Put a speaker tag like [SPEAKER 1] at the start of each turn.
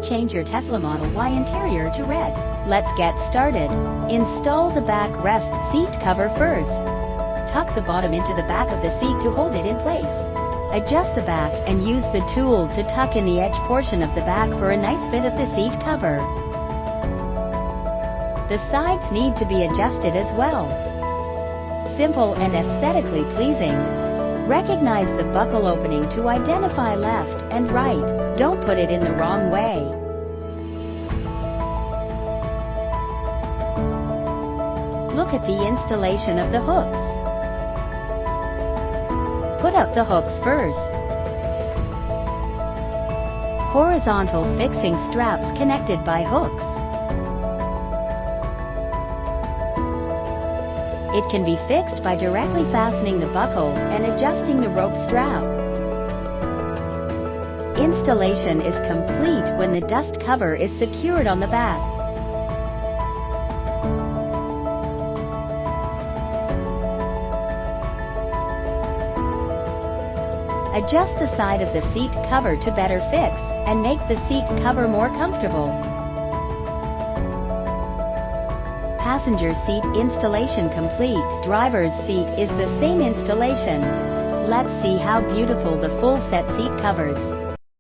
[SPEAKER 1] change your Tesla Model Y interior to red. Let's get started. Install the backrest seat cover first. Tuck the bottom into the back of the seat to hold it in place. Adjust the back and use the tool to tuck in the edge portion of the back for a nice fit of the seat cover. The sides need to be adjusted as well. Simple and aesthetically pleasing. Recognize the buckle opening to identify left and right. Don't put it in the wrong way. Look at the installation of the hooks. Put up the hooks first. Horizontal fixing straps connected by hooks. It can be fixed by directly fastening the buckle and adjusting the rope strap. Installation is complete when the dust cover is secured on the back. Adjust the side of the seat cover to better fix and make the seat cover more comfortable. Passenger seat installation complete. Driver's seat is the same installation. Let's see how beautiful the full set seat covers.